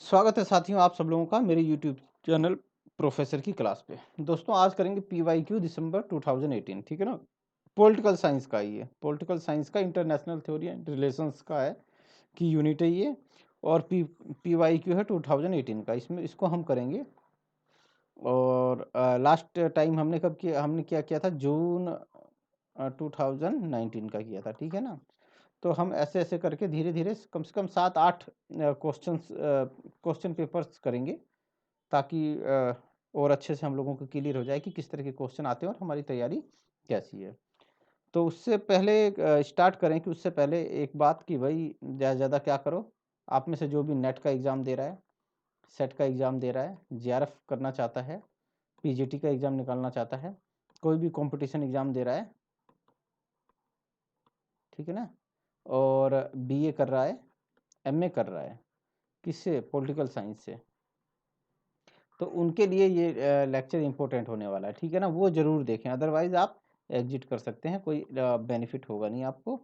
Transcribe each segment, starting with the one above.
स्वागत है साथियों आप सब लोगों का मेरे YouTube चैनल प्रोफेसर की क्लास पे। दोस्तों आज करेंगे PYQ दिसंबर 2018 ठीक है ना। पॉलिटिकल साइंस का ही है, पॉलिटिकल साइंस का इंटरनेशनल थ्योरी एंड रिलेशंस का है कि यूनिट है ये। और PYQ है 2018 का, इसमें इसको हम करेंगे। और लास्ट टाइम हमने कब किया, हमने क्या किया था, जून 2019 का किया था, ठीक है ना। तो हम ऐसे ऐसे करके धीरे धीरे कम से कम 7-8 क्वेश्चन पेपर्स करेंगे, ताकि और अच्छे से हम लोगों को क्लियर हो जाए कि किस तरह के क्वेश्चन आते हैं और हमारी तैयारी कैसी है। तो उससे पहले स्टार्ट करें कि उससे पहले एक बात कि भाई ज़्यादा क्या करो, आप में से जो भी नेट का एग्ज़ाम दे रहा है, सेट का एग्ज़ाम दे रहा है, JRF करना चाहता है, PGT का एग्ज़ाम निकालना चाहता है, कोई भी कंपटीशन एग्ज़ाम दे रहा है, ठीक है ना, और BA कर रहा है, MA कर रहा है, किससे, पॉलिटिकल साइंस से, तो उनके लिए ये लेक्चर इम्पोर्टेंट होने वाला है, ठीक है ना। वो ज़रूर देखें, अदरवाइज़ आप एग्जिट कर सकते हैं, कोई बेनिफिट होगा नहीं आपको।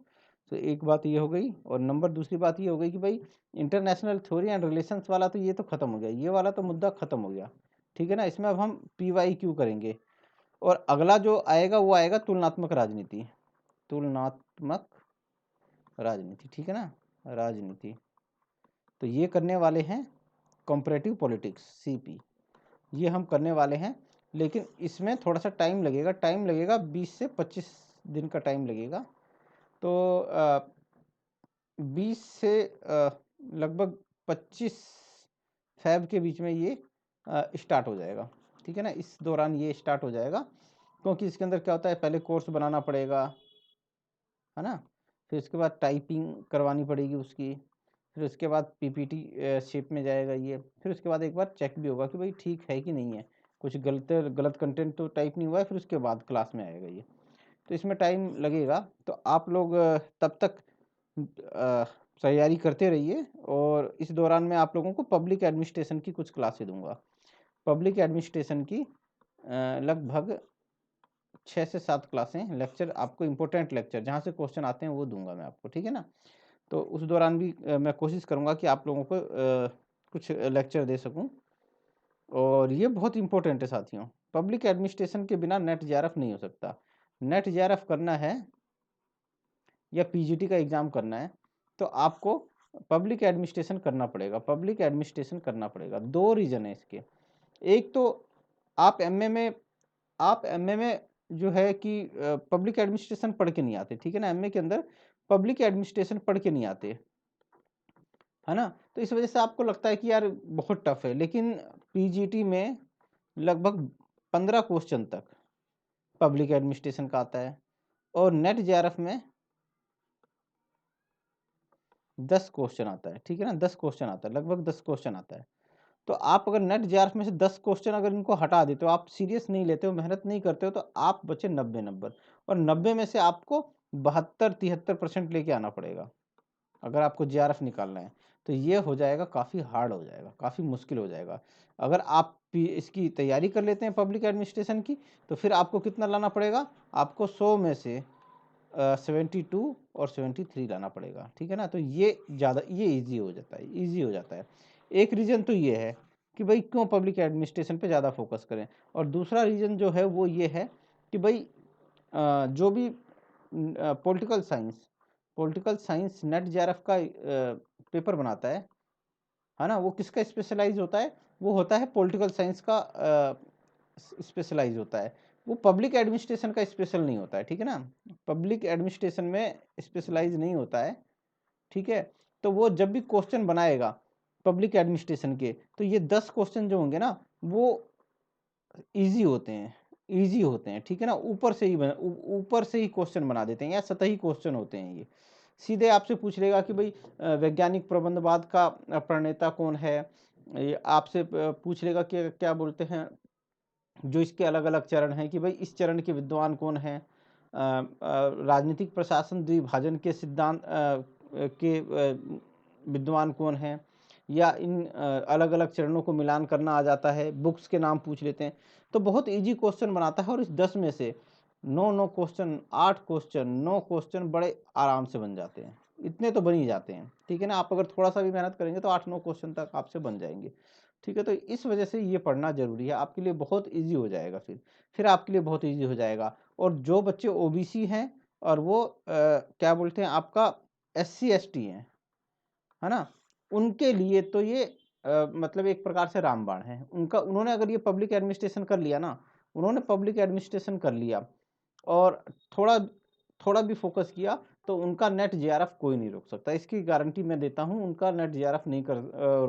तो एक बात ये हो गई। और दूसरी बात ये हो गई कि भाई इंटरनेशनल थ्योरी एंड रिलेशंस वाला तो ये तो ख़त्म हो गया, ये वाला तो मुद्दा ख़त्म हो गया, ठीक है ना। इसमें अब हम PYQ करेंगे। और अगला जो आएगा वो आएगा तुलनात्मक राजनीति, तुलनात्मक राजनीति, ठीक है ना, राजनीति। तो ये करने वाले हैं कंपैरेटिव पॉलिटिक्स, CP, ये हम करने वाले हैं। लेकिन इसमें थोड़ा सा टाइम लगेगा 20 से 25 दिन का टाइम लगेगा। तो 20 से लगभग 25 फ़ैब के बीच में ये स्टार्ट हो जाएगा, ठीक है ना। इस दौरान ये स्टार्ट हो जाएगा, क्योंकि इसके अंदर क्या होता है, पहले कोर्स बनाना पड़ेगा, है ना। फिर उसके बाद टाइपिंग करवानी पड़ेगी उसकी, फिर उसके बाद PPT शेप में जाएगा ये, फिर उसके बाद एक बार चेक भी होगा कि भाई ठीक है कि नहीं है, कुछ गलत कंटेंट तो टाइप नहीं हुआ है, फिर उसके बाद क्लास में आएगा ये। तो इसमें टाइम लगेगा। तो आप लोग तब तक तैयारी करते रहिए। और इस दौरान मैं आप लोगों को पब्लिक एडमिनिस्ट्रेशन की कुछ क्लासें दूंगा। पब्लिक एडमिनिस्ट्रेशन की लगभग 6 से 7 क्लासें, लेक्चर आपको, इम्पोर्टेंट लेक्चर जहाँ से क्वेश्चन आते हैं वो दूंगा मैं आपको, ठीक है ना। तो उस दौरान भी मैं कोशिश करूँगा कि आप लोगों को कुछ लेक्चर दे सकूँ। और ये बहुत इम्पोर्टेंट है साथियों, पब्लिक एडमिनिस्ट्रेशन के बिना नेट JRF नहीं हो सकता। नेट JRF करना है या PGT का एग्ज़ाम करना है तो आपको पब्लिक एडमिनिस्ट्रेशन करना पड़ेगा, पब्लिक एडमिनिस्ट्रेशन करना पड़ेगा। 2 रीज़न है इसके। एक तो आप MA में जो है कि पब्लिक एडमिनिस्ट्रेशन पढ़ के नहीं आते, ठीक है ना। MA के अंदर पब्लिक एडमिनिस्ट्रेशन पढ़ के नहीं आते, है ना। तो इस वजह से आपको लगता है कि यार बहुत टफ है। लेकिन PGT में लगभग 15 क्वेश्चन तक पब्लिक एडमिनिस्ट्रेशन का आता है, और नेट JRF में 10 क्वेश्चन आता है, ठीक है ना। 10 क्वेश्चन आता है, लगभग 10 क्वेश्चन आता है। तो आप अगर नेट JRF में से 10 क्वेश्चन अगर इनको हटा देते हो, आप सीरियस नहीं लेते हो, मेहनत नहीं करते हो, तो आप बचे 90 नंबर। और 90 में से आपको 72-73% लेके आना पड़ेगा अगर आपको JRF निकालना है। तो ये हो जाएगा, काफ़ी हार्ड हो जाएगा, काफ़ी मुश्किल हो जाएगा। अगर आप इसकी तैयारी कर लेते हैं पब्लिक एडमिनिस्ट्रेशन की, तो फिर आपको कितना लाना पड़ेगा, आपको 100 में से 72 और 73 लाना पड़ेगा, ठीक है ना। तो ये ज़्यादा, ये ईजी हो जाता है, ईजी हो जाता है। एक रीज़न तो ये है कि भाई क्यों पब्लिक एडमिनिस्ट्रेशन पे ज़्यादा फोकस करें। और दूसरा रीज़न जो है वो ये है कि भाई जो भी पॉलिटिकल साइंस नेट JRF का पेपर बनाता है ना, वो किसका स्पेशलाइज होता है, वो होता है पॉलिटिकल साइंस का स्पेशलाइज होता है। वो पब्लिक एडमिनिस्ट्रेशन का स्पेशल नहीं होता है, ठीक है ना। पब्लिक एडमिनिस्ट्रेशन में स्पेशलाइज नहीं होता है, ठीक है। तो वो जब भी क्वेश्चन बनाएगा पब्लिक एडमिनिस्ट्रेशन के, तो ये 10 क्वेश्चन जो होंगे ना, वो इजी होते हैं, इजी होते हैं, ठीक है ना। ऊपर से ही क्वेश्चन बना देते हैं, या सतही क्वेश्चन होते हैं ये। सीधे आपसे पूछ लेगा कि भाई वैज्ञानिक प्रबंधवाद का प्रणेता कौन है, ये आपसे पूछ लेगा कि क्या बोलते हैं, जो इसके अलग अलग चरण हैं, कि भाई इस चरण के विद्वान कौन हैं, राजनीतिक प्रशासन द्विभाजन के सिद्धांत के विद्वान कौन हैं, या इन अलग अलग चरणों को मिलान करना आ जाता है, बुक्स के नाम पूछ लेते हैं। तो बहुत इजी क्वेश्चन बनाता है। और इस 10 में से 9 क्वेश्चन, 8 क्वेश्चन, 9 क्वेश्चन बड़े आराम से बन जाते हैं, इतने तो बन ही जाते हैं, ठीक है ना। आप अगर थोड़ा सा भी मेहनत करेंगे तो 8-9 क्वेश्चन तक आपसे बन जाएंगे, ठीक है। तो इस वजह से ये पढ़ना जरूरी है, आपके लिए बहुत ईजी हो जाएगा, फिर आपके लिए बहुत ईजी हो जाएगा। और जो बच्चे ओबीसी हैं और वो क्या बोलते हैं आपका SC ST हैं, है ना, उनके लिए तो ये मतलब एक प्रकार से रामबाण है उनका। उन्होंने अगर ये पब्लिक एडमिनिस्ट्रेशन कर लिया ना, उन्होंने पब्लिक एडमिनिस्ट्रेशन कर लिया और थोड़ा थोड़ा भी फोकस किया तो उनका नेट जेआरएफ कोई नहीं रोक सकता, इसकी गारंटी मैं देता हूं। उनका नेट जेआरएफ नहीं कर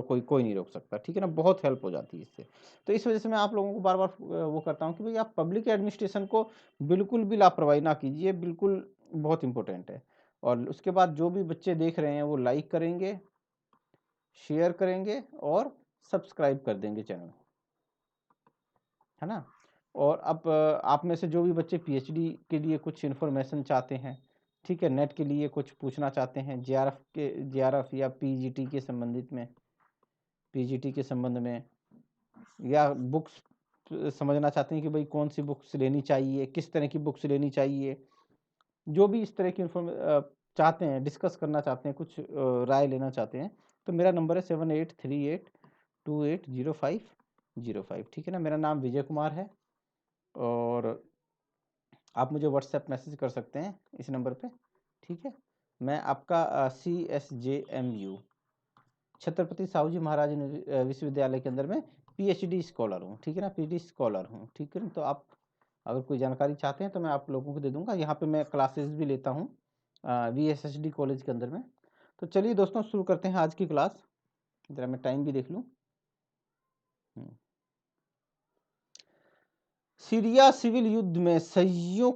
कोई नहीं रोक सकता, ठीक है ना। बहुत हेल्प हो जाती है इससे। तो इस वजह से मैं आप लोगों को बार बार वो करता हूं कि भाई आप पब्लिक एडमिनिस्ट्रेशन को बिल्कुल भी लापरवाही ना कीजिए, बिल्कुल बहुत इंपॉर्टेंट है। और उसके बाद जो भी बच्चे देख रहे हैं वो लाइक करेंगे, शेयर करेंगे और सब्सक्राइब कर देंगे चैनल, है ना। और अब आप में से जो भी बच्चे पीएचडी के लिए कुछ इन्फॉर्मेशन चाहते हैं, ठीक है, नेट के लिए कुछ पूछना चाहते हैं, जेआरएफ या पीजीटी के संबंधित में, पीजीटी के संबंध में, या बुक्स समझना चाहते हैं कि भाई कौन सी बुक्स लेनी चाहिए, किस तरह की बुक्स लेनी चाहिए, जो भी इस तरह की चाहते हैं, डिस्कस करना चाहते हैं, कुछ राय लेना चाहते हैं, तो मेरा नंबर है 7838280505, ठीक है ना। मेरा नाम विजय कुमार है और आप मुझे व्हाट्सएप मैसेज कर सकते हैं इस नंबर पे, ठीक है। मैं आपका CSJMU छत्रपति साहू जी महाराज विश्वविद्यालय के अंदर में पीएचडी स्कॉलर हूँ, ठीक है ना, पीएचडी स्कॉलर हूँ, ठीक है ना। तो आप अगर कोई जानकारी चाहते हैं तो मैं आप लोगों को दे दूंगा। यहाँ पे मैं क्लासेस भी लेता हूँ VSSD कॉलेज के अंदर में। तो चलिए दोस्तों शुरू करते हैं आज की क्लास। जरा मैं टाइम भी देख लूँ। सीरिया सिविल युद्ध में सीरिया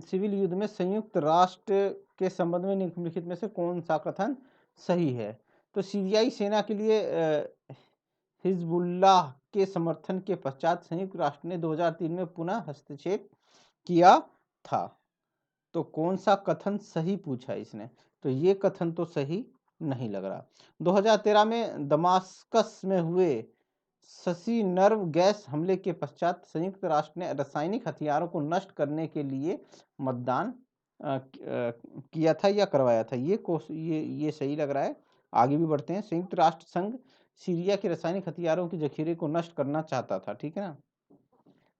सिविल युद्ध में संयुक्त राष्ट्र के संबंध में निम्नलिखित में से कौन सा कथन सही है। तो सीरियाई सेना के लिए हिजबुल्लाह के समर्थन के पश्चात संयुक्त राष्ट्र ने 2003 में पुनः हस्तक्षेप किया था। तो कौन सा कथन सही पूछा इसने, तो ये कथन तो सही नहीं लग रहा। 2013 में दमास्कस में हुए शशि नर्व गैस हमले के पश्चात संयुक्त राष्ट्र ने रासायनिक हथियारों को नष्ट करने के लिए मतदान किया था या करवाया था। ये सही लग रहा है। आगे भी बढ़ते हैं। संयुक्त राष्ट्र संघ सीरिया के रासायनिक हथियारों के जखीरे को नष्ट करना चाहता था, ठीक है ना,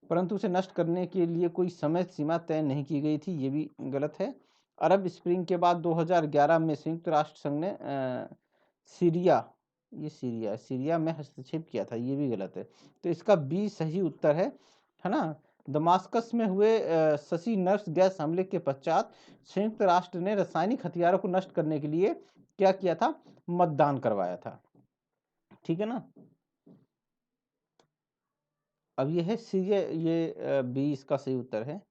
परंतु उसे नष्ट करने के लिए कोई समय सीमा तय नहीं की गई थी, ये भी गलत है। अरब स्प्रिंग के बाद 2011 में संयुक्त राष्ट्र संघ ने सीरिया में हस्तक्षेप किया था, ये भी गलत है। तो इसका बी सही उत्तर है ना। दमास्कस में हुए शशि नर्व गैस हमले के पश्चात संयुक्त राष्ट्र ने रासायनिक हथियारों को नष्ट करने के लिए क्या किया था, मतदान करवाया था, ठीक है ना। अब ये है सीरिया, ये बी इसका सही उत्तर है।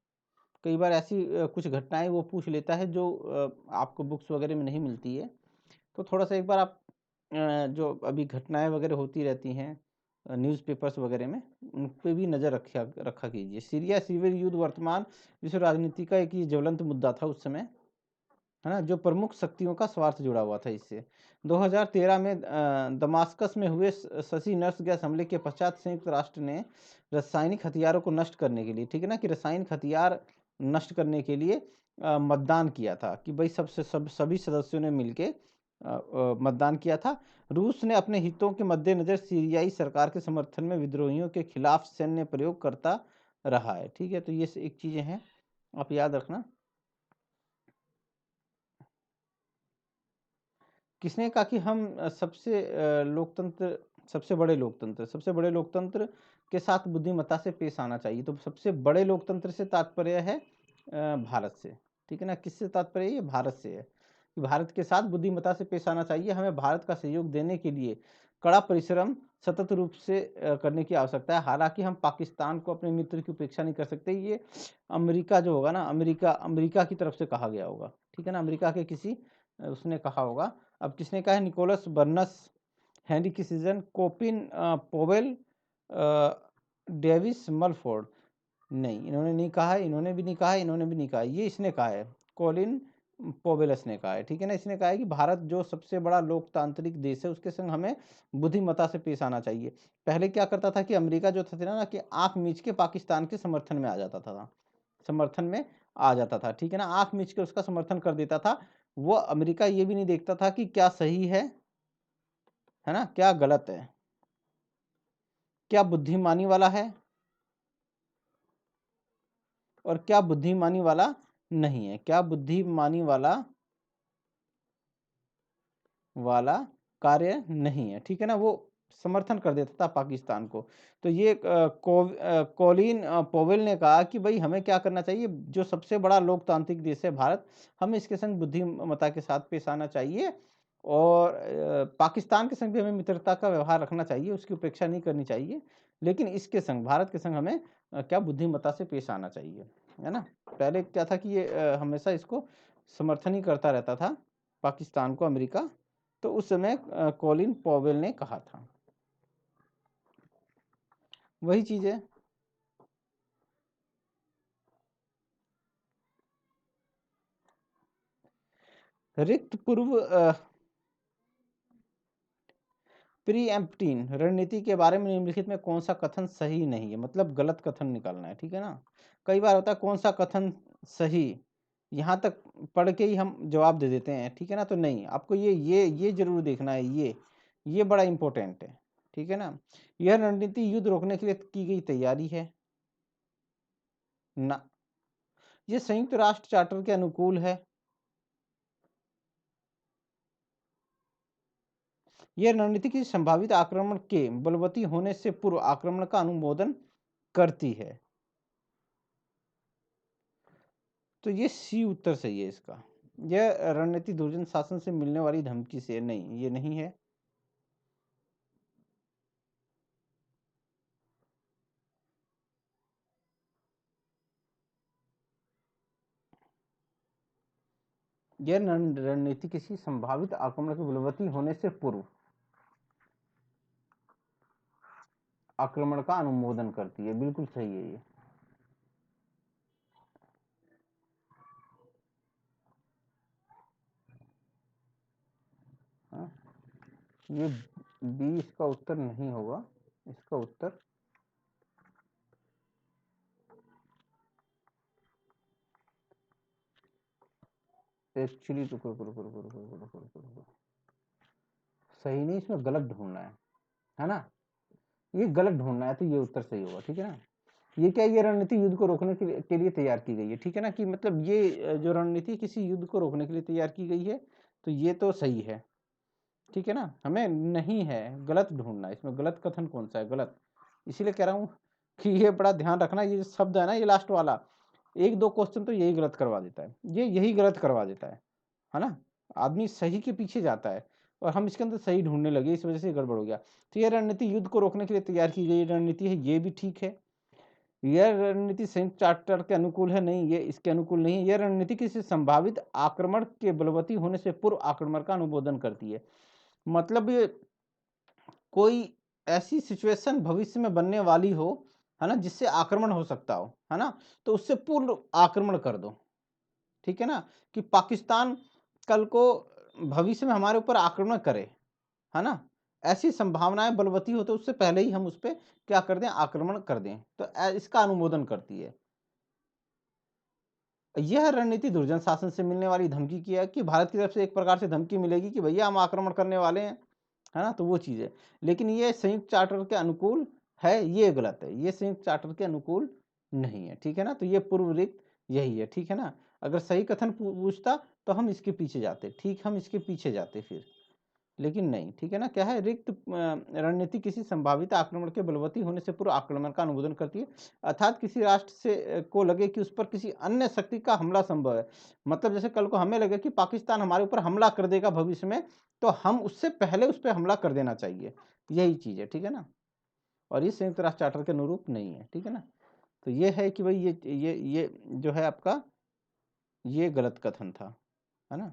कई बार ऐसी कुछ घटनाएं वो पूछ लेता है जो आपको बुक्स वगैरह में नहीं मिलती है। तो थोड़ा सा एक बार आप जो अभी घटनाएं वगैरह होती रहती हैं न्यूज़पेपर्स वगैरह में, उन पे भी नज़र रखा कीजिए। सीरिया सिविल युद्ध वर्तमान विश्व राजनीति का एक ज्वलंत मुद्दा था उस समय, है ना, जो प्रमुख शक्तियों का स्वार्थ जुड़ा हुआ था इससे। 2013 में दमास्कस में हुए शशि नर्व गैस हमले के पश्चात संयुक्त राष्ट्र ने रासायनिक हथियारों को नष्ट करने के लिए, ठीक है ना, कि रासायनिक हथियार नष्ट करने के लिए मतदान किया था कि भाई सभी सदस्यों ने मिलके मतदान किया था। रूस ने अपने हितों के मद्देनजर सीरियाई सरकार के समर्थन में विद्रोहियों के खिलाफ सैन्य प्रयोग करता रहा है, ठीक है। तो ये एक चीजें हैं, आप याद रखना। किसने कहा कि हम सबसे बड़े लोकतंत्र के साथ बुद्धिमत्ता से पेश आना चाहिए। तो सबसे बड़े लोकतंत्र से तात्पर्य है भारत से, ठीक है ना। किससे तात्पर्य है, भारत से है कि भारत के साथ बुद्धिमत्ता से पेश आना चाहिए। हमें भारत का सहयोग देने के लिए कड़ा परिश्रम सतत रूप से करने की आवश्यकता है। हालांकि हम पाकिस्तान को अपने मित्र की उपेक्षा नहीं कर सकते। ये अमेरिका जो होगा ना, अमेरिका की तरफ से कहा गया होगा, ठीक है ना, अमेरिका के किसी उसने कहा होगा। अब किसने कहा है, Nicholas Burns, Henry Kissinger, Colin Powell, Davis Mulford. नहीं, इन्होंने नहीं कहा है, इन्होंने भी नहीं कहा है, इन्होंने भी नहीं कहा है, ये इसने कहा है, कोलिन पोवेलस ने कहा है, ठीक है ना। इसने कहा है कि भारत जो सबसे बड़ा लोकतांत्रिक देश है उसके संग हमें बुद्धिमत्ता से पेश आना चाहिए। पहले क्या करता था कि अमेरिका जो था ना कि आंख मीच के पाकिस्तान के समर्थन में आ जाता था, समर्थन में आ जाता था, ठीक है ना, आंख मीच के उसका समर्थन कर देता था। वो अमेरिका ये भी नहीं देखता था कि क्या सही है ना, क्या गलत है, क्या बुद्धिमानी वाला है और क्या बुद्धिमानी वाला नहीं है, क्या बुद्धिमानी वाला कार्य नहीं है, ठीक है ना, वो समर्थन कर देता था पाकिस्तान को। तो ये कॉलिन पोवेल ने कहा कि भाई हमें क्या करना चाहिए, जो सबसे बड़ा लोकतांत्रिक देश है भारत, हमें इसके संग बुद्धिमत्ता के साथ पेश आना चाहिए और पाकिस्तान के संग भी हमें मित्रता का व्यवहार रखना चाहिए, उसकी उपेक्षा नहीं करनी चाहिए, लेकिन इसके संग, भारत के संग हमें क्या बुद्धिमत्ता से पेश आना चाहिए, है ना। पहले क्या था कि ये हमेशा इसको समर्थन ही करता रहता था पाकिस्तान को अमेरिका, तो उस समय कॉलिन पॉवेल ने कहा था, वही चीज है। रिक्त पूर्व प्रीएम्प्टिव रणनीति के बारे में निम्नलिखित में कौन सा कथन सही नहीं है, मतलब गलत कथन निकालना है, ठीक है ना। कई बार होता है कौन सा कथन सही, यहाँ तक पढ़ के ही हम जवाब दे देते हैं, ठीक है ना, तो नहीं, आपको ये जरूर देखना है, ये बड़ा इंपॉर्टेंट है, ठीक है ना। यह रणनीति युद्ध रोकने के लिए की गई तैयारी है ना, ये संयुक्त राष्ट्र चार्टर के अनुकूल है, यह रणनीति किसी संभावित आक्रमण के बलवती होने से पूर्व आक्रमण का अनुमोदन करती है। तो ये सी उत्तर सही है इसका। यह रणनीति दुर्जन शासन से मिलने वाली धमकी से नहीं, ये नहीं है। यह रणनीति किसी संभावित आक्रमण के बलवती होने से पूर्व आक्रमण का अनुमोदन करती है, बिल्कुल सही है ये। हाँ? ये बी इसका उत्तर नहीं होगा, इसका उत्तर एक्चुअली सही नहीं, इसमें गलत ढूंढना है ना, ये गलत ढूंढना है, तो ये उत्तर सही होगा, ठीक है ना। ये क्या, ये रणनीति युद्ध को रोकने के लिए तैयार की गई है, ठीक है ना, कि मतलब ये जो रणनीति किसी युद्ध को रोकने के लिए तैयार की गई है, तो ये तो सही है, ठीक है ना। हमें नहीं है, गलत ढूंढना है, इसमें गलत कथन कौन सा है, गलत। इसीलिए कह रहा हूं कि ये बड़ा ध्यान रखना, ये शब्द है ना, ये लास्ट वाला एक दो क्वेश्चन तो यही गलत करवा देता है, ये यही गलत करवा देता है ना। आदमी सही के पीछे जाता है और हम इसके अंदर सही ढूंढने लगे, इस वजह से गड़बड़ हो गया। तो ये रणनीति युद्ध को रोकने के लिए तैयार की गई रणनीति है, ये भी ठीक है। यह रणनीति संयुक्त चार्टर के अनुकूल है, नहीं, ये इसके अनुकूल नहीं है। यह रणनीति किसी संभावित आक्रमण के बलवती होने से पूर्व आक्रमण का अनुमोदन करती है, मतलब ये कोई ऐसी सिचुएशन भविष्य में बनने वाली हो, है ना, जिससे आक्रमण हो सकता हो, है ना, तो उससे पूर्व आक्रमण कर दो, ठीक है ना, कि पाकिस्तान कल को भविष्य में हमारे ऊपर आक्रमण करे, है ना, ऐसी संभावनाएं बलवती हो तो उससे पहले ही हम उस पर क्या कर दें, आक्रमण कर दें, तो इसका अनुमोदन करती है। यह रणनीति दुर्जन शासन से मिलने वाली धमकी की है, कि भारत की तरफ से एक प्रकार से धमकी मिलेगी कि भैया हम आक्रमण करने वाले हैं, है ना, तो वो चीज है। लेकिन ये संयुक्त चार्टर के अनुकूल है, ये गलत है, ये संयुक्त चार्टर के अनुकूल नहीं है, ठीक है ना, तो ये पूर्व रिक्त यही है, ठीक है ना। अगर सही कथन पूछता तो हम इसके पीछे जाते, ठीक, हम इसके पीछे जाते फिर, लेकिन नहीं, ठीक है ना। क्या है, रिक्त रणनीति किसी संभावित आक्रमण के बलवती होने से पूर्व आक्रमण का अनुमोदन करती है, अर्थात किसी राष्ट्र से को लगे कि उस पर किसी अन्य शक्ति का हमला संभव है, मतलब जैसे कल को हमें लगे कि पाकिस्तान हमारे ऊपर हमला कर देगा भविष्य में, तो हम उससे पहले उस पर हमला कर देना चाहिए, यही चीज है, ठीक है ना। और ये संयुक्त राष्ट्र चार्टर के अनुरूप नहीं है, ठीक है ना। तो ये है कि भाई ये जो है आपका, ये गलत कथन था, है ना,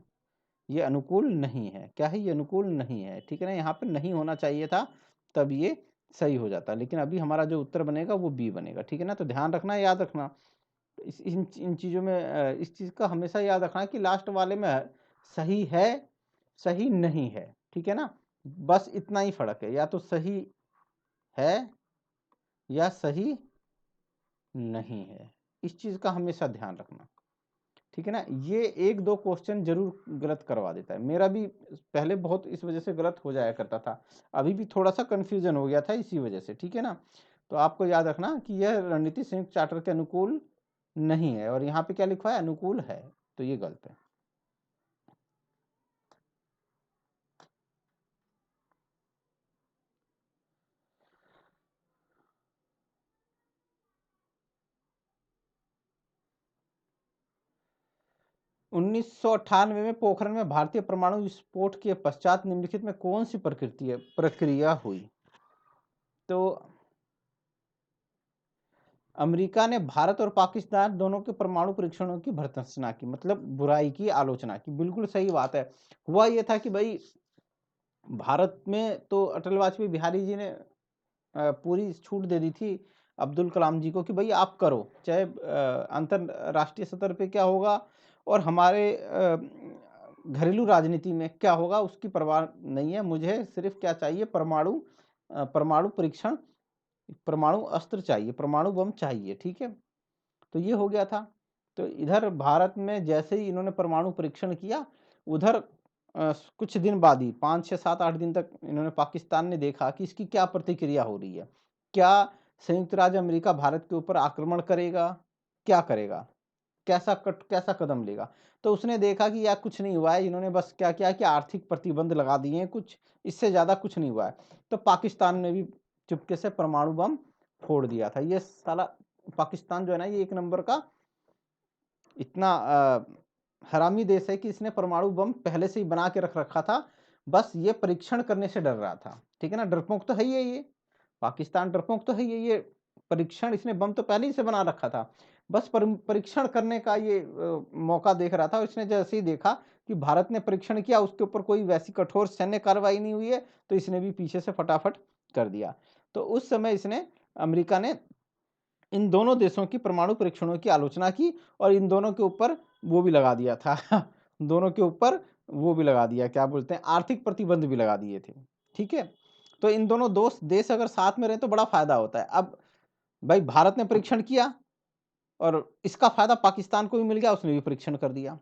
ये अनुकूल नहीं है, क्या है, ये अनुकूल नहीं है, ठीक है ना, यहाँ पे नहीं होना चाहिए था, तब ये सही हो जाता, लेकिन अभी हमारा जो उत्तर बनेगा वो बी बनेगा, ठीक है ना। तो ध्यान रखना, याद रखना इन चीज़ों में, इस चीज़ का हमेशा याद रखना कि लास्ट वाले में सही है, सही नहीं है, ठीक है ना, बस इतना ही फर्क है, या तो सही है या सही नहीं है, इस चीज़ का हमेशा ध्यान रखना। ठीक है ना। ये एक दो क्वेश्चन जरूर गलत करवा देता है, मेरा भी पहले बहुत इस वजह से गलत हो जाया करता था, अभी भी थोड़ा सा कंफ्यूजन हो गया था इसी वजह से, ठीक है ना। तो आपको याद रखना कि यह रणनीति संयुक्त चार्टर के अनुकूल नहीं है, और यहाँ पे क्या लिखा है, अनुकूल है, तो ये गलत है। उन्नीस में पोखरण में भारतीय परमाणु विस्फोट के पश्चात निम्नलिखित में कौन सी प्रक्रिया हुई। तो अमेरिका ने भारत और पाकिस्तान दोनों के परमाणु परीक्षणों की भर्त्सना की, मतलब बुराई की, आलोचना की। बिल्कुल सही बात है। हुआ ये था कि भाई भारत में तो अटल वाजपेयी बिहारी जी ने पूरी छूट दे दी थी अब्दुल कलाम जी को कि भाई आप करो, चाहे अंतरराष्ट्रीय स्तर पे क्या होगा और हमारे घरेलू राजनीति में क्या होगा उसकी परवाह नहीं है, मुझे सिर्फ क्या चाहिए, परमाणु परीक्षण, परमाणु अस्त्र चाहिए, परमाणु बम चाहिए, ठीक है। तो ये हो गया था। तो इधर भारत में जैसे ही इन्होंने परमाणु परीक्षण किया, उधर कुछ दिन बाद ही 5 6 7 8 दिन तक इन्होंने, पाकिस्तान ने देखा कि इसकी क्या प्रतिक्रिया हो रही है, क्या संयुक्त राज्य अमेरिका भारत के ऊपर आक्रमण करेगा, क्या करेगा, कैसा कदम लेगा। तो उसने देखा कि यार कुछ नहीं हुआ है, इन्होंने बस क्या किया कि आर्थिक प्रतिबंध लगा दिए हैं, कुछ इससे ज्यादा कुछ नहीं हुआ है। तो पाकिस्तान ने भी चुपके से परमाणु बम फोड़ दिया था। ये साला पाकिस्तान जो है ना, ये एक नंबर का इतना हरामी देश है कि इसने परमाणु बम पहले से ही बना के रख रखा था, बस ये परीक्षण करने से डर रहा था, ठीक है ना। डरपोक तो है ही है ये, पाकिस्तान डरपोक तो है ही है, ये परीक्षण, इसने बम तो पहले ही से बना रखा था, बस परीक्षण करने का ये मौका देख रहा था। और इसने जैसे ही देखा कि भारत ने परीक्षण किया, उसके ऊपर कोई वैसी कठोर सैन्य कार्रवाई नहीं हुई है, तो इसने भी पीछे से फटाफट कर दिया। तो उस समय इसने, अमेरिका ने इन दोनों देशों की परमाणु परीक्षणों की आलोचना की, और इन दोनों के ऊपर वो भी लगा दिया था दोनों के ऊपर वो भी लगा दिया, क्या बोलते हैं, आर्थिक प्रतिबंध भी लगा दिए थे, ठीक है। तो इन दोनों दोस्त देश अगर साथ में रहे तो बड़ा फायदा होता है। अब भाई भारत ने परीक्षण किया और इसका फायदा पाकिस्तान को भी मिल गया, उसने भी परीक्षण कर दिया।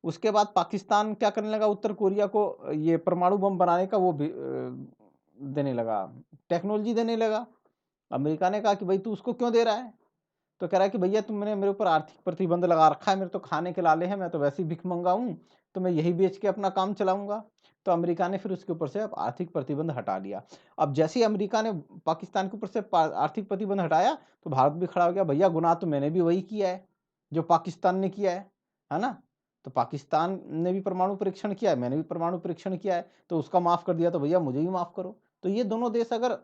उसके बाद पाकिस्तान क्या करने लगा, उत्तर कोरिया को ये परमाणु बम बनाने का वो भी देने लगा, टेक्नोलॉजी देने लगा। अमेरिका ने कहा कि भाई तू उसको क्यों दे रहा है, तो कह रहा है कि भैया तुमने मेरे ऊपर आर्थिक प्रतिबंध लगा रखा है, मेरे तो खाने के लाले हैं, मैं तो वैसे ही भिख मंगा हूं, तो मैं यही बेच के अपना काम चलाऊंगा। तो अमेरिका ने फिर उसके ऊपर से अब आर्थिक प्रतिबंध हटा लिया। अब जैसे ही अमेरिका ने पाकिस्तान के ऊपर से आर्थिक प्रतिबंध हटाया, तो भारत भी खड़ा हो गया, भैया गुनाह तो मैंने भी वही किया है जो पाकिस्तान ने किया है ना। तो पाकिस्तान ने भी परमाणु परीक्षण किया है, मैंने भी परमाणु परीक्षण किया है, तो उसका माफ कर दिया, तो भैया मुझे भी माफ करो। तो ये दोनों देश अगर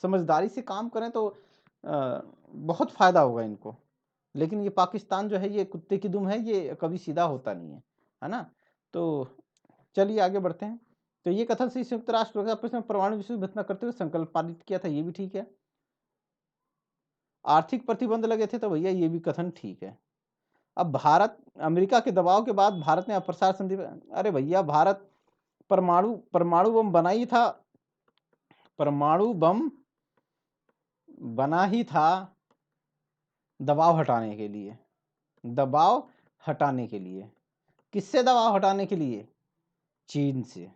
समझदारी से काम करें तो बहुत फायदा होगा इनको। लेकिन ये पाकिस्तान जो है, ये कुत्ते की दुम है, ये कभी सीधा होता नहीं है ना। तो चलिए आगे बढ़ते हैं। तो ये कथन से संयुक्त राष्ट्र आपस में परमाणु विश्व घटना करते हुए संकल्प पारित किया था, ये भी ठीक है। आर्थिक प्रतिबंध लगे थे, तो भैया ये भी कथन ठीक है। अब भारत, अमेरिका के दबाव के बाद भारत ने अप्रसार संधि, अरे भैया भारत परमाणु परमाणु बम बना ही था, परमाणु बम बना ही था दबाव हटाने के लिए, दबाव हटाने के लिए। किससे दबाव हटाने के लिए, चीन से।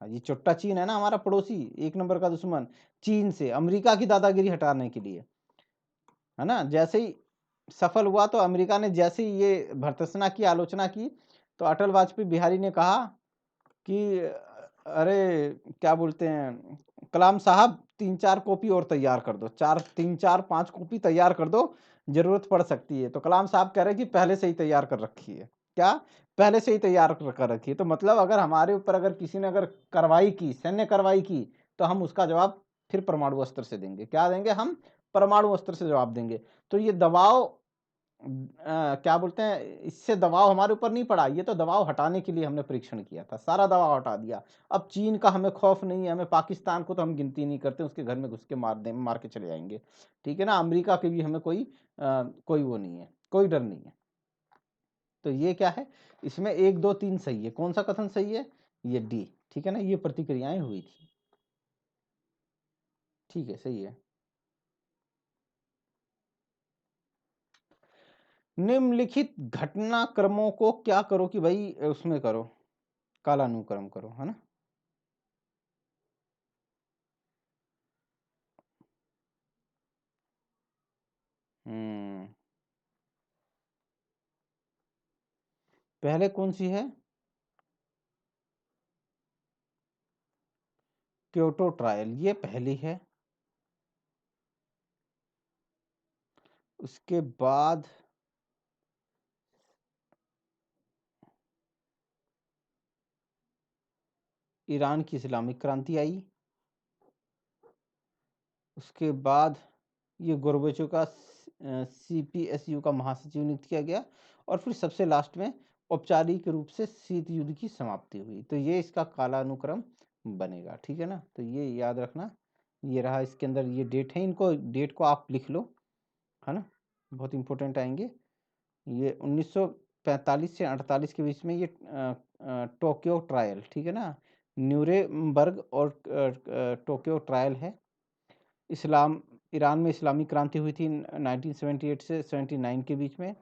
ये चुट्टा चीन है ना, हमारा पड़ोसी, एक नंबर का दुश्मन, चीन से अमेरिका की दादागिरी हटाने के लिए, है ना। जैसे ही सफल हुआ, तो अमेरिका ने जैसे ही ये भर्त्सना की, आलोचना की, तो अटल वाजपेयी बिहारी ने कहा कि अरे क्या बोलते हैं, कलाम साहब 3 4 कॉपी और तैयार कर दो, 3 4 5 कॉपी तैयार कर दो, जरूरत पड़ सकती है। तो कलाम साहब कह रहे कि पहले से ही तैयार कर रखी है, क्या, पहले से ही तैयार कर रखी है। तो मतलब अगर हमारे ऊपर अगर किसी ने अगर कार्रवाई की, सैन्य कार्रवाई की, तो हम उसका जवाब फिर परमाणु अस्त्र से देंगे। क्या देंगे, हम परमाणु अस्त्र से जवाब देंगे। तो ये दबाव क्या बोलते हैं, इससे दबाव हमारे ऊपर नहीं पड़ा, ये तो दबाव हटाने के लिए हमने परीक्षण किया था, सारा दबाव हटा दिया। अब चीन का हमें खौफ नहीं है, हमें पाकिस्तान को तो हम गिनती नहीं करते, उसके घर में घुस के मार के चले जाएंगे, ठीक है ना। अमेरिका के भी हमें कोई वो नहीं है, कोई डर नहीं है। तो ये क्या है, इसमें 1 2 3 सही है। कौन सा कथन सही है, ये डी, ठीक है ना, ये प्रतिक्रियाएं हुई थी, ठीक है, सही है। निम्नलिखित घटनाक्रमों को क्या करो कि भाई उसमें करो, कालानुक्रम करो, है ना। पहले कौन सी है? क्योटो ट्रायल, ये पहली है। उसके बाद ईरान की इस्लामिक क्रांति आई। उसके बाद ये गोर्बेचोव का CPSU का महासचिव नियुक्त किया गया, और फिर सबसे लास्ट में औपचारिक रूप से शीत युद्ध की समाप्ति हुई। तो ये इसका कालानुक्रम बनेगा, ठीक है ना। तो ये याद रखना, ये रहा इसके अंदर ये डेट है, इनको डेट को आप लिख लो, है ना, बहुत इंपॉर्टेंट आएंगे। ये 1945 से 48 के बीच में ये टोक्यो ट्रायल, ठीक है ना, न्यूरेमबर्ग और टोक्यो ट्रायल है। ईरान में इस्लामिक क्रांति हुई थी 1978 से 79 के बीच में।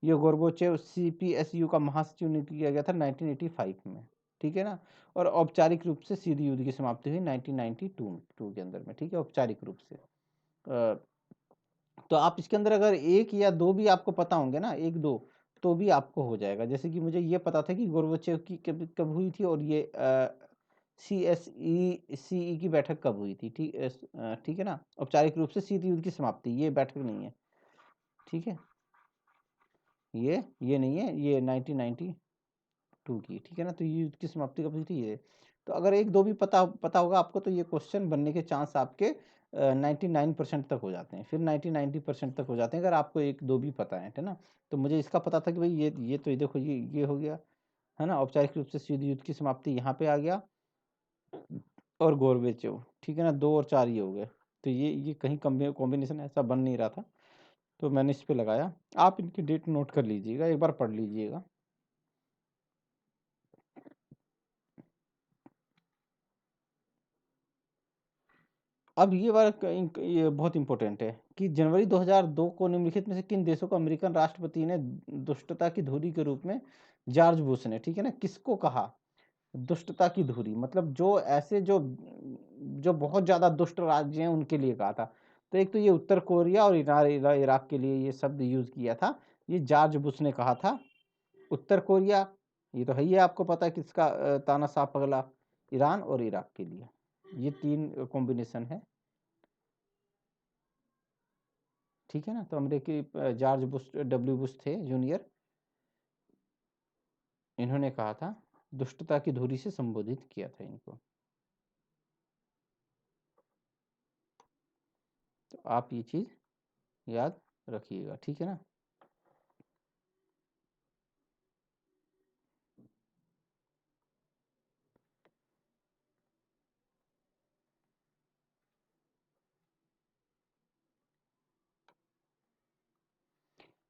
ये गोर्बेचोव CPSU का महासचिव नियुक्त किया गया था 1985 में, ठीक है ना। और औपचारिक रूप से शीत युद्ध की समाप्ति हुई 1992 के अंदर में, ठीक है, औपचारिक रूप से। तो आप इसके अंदर अगर एक या दो भी आपको पता होंगे ना, एक दो, तो भी आपको हो जाएगा। जैसे कि मुझे ये पता था कि गोर्बेचोव की कब हुई थी, और ये CSE की बैठक कब हुई थी, ठीक है ना। औपचारिक रूप से शीत युद्ध की समाप्ति, ये बैठक नहीं है, ठीक है, ये नहीं है, ये 1992 की, ठीक है ना। तो ये युद्ध की समाप्ति कब हुई थी ये। तो अगर एक दो भी पता होगा आपको, तो ये क्वेश्चन बनने के चांस आपके 99% तक हो जाते हैं, फिर 90% तक हो जाते हैं, अगर आपको एक दो भी पता है ना। तो मुझे इसका पता था कि भाई ये तो देखो, ये हो गया, है ना, औपचारिक रूप से शीत युद्ध की समाप्ति यहाँ पे आ गया, और गोर्बेचोव, ठीक है ना, 2 और 4 ये हो गए। तो ये कहीं कॉम्बिनेशन ऐसा बन नहीं रहा था, तो मैंने इस पे लगाया। आप इनकी डेट नोट कर लीजिएगा, एक बार पढ़ लीजिएगा। अब ये बात ये बहुत इंपॉर्टेंट है कि जनवरी 2002 को निम्नलिखित में से किन देशों को अमेरिकन राष्ट्रपति ने दुष्टता की धुरी के रूप में, जॉर्ज बुश ने, ठीक है ना, किसको कहा दुष्टता की धुरी, मतलब जो ऐसे जो जो बहुत ज्यादा दुष्ट राज्य हैं उनके लिए कहा था। तो एक तो ये उत्तर कोरिया और इराक के लिए ये शब्द यूज किया था, ये जॉर्ज बुश ने कहा था। उत्तर कोरिया, ये तो है ही, आपको पता है किसका तानाशाह पगला, ईरान और इराक के लिए, ये 3 कॉम्बिनेशन है, ठीक है ना। तो अमेरिकी जॉर्ज बुश, W बुश थे जूनियर, इन्होंने कहा था, दुष्टता की धुरी से संबोधित किया था इनको। तो आप ये चीज याद रखिएगा, ठीक है ना।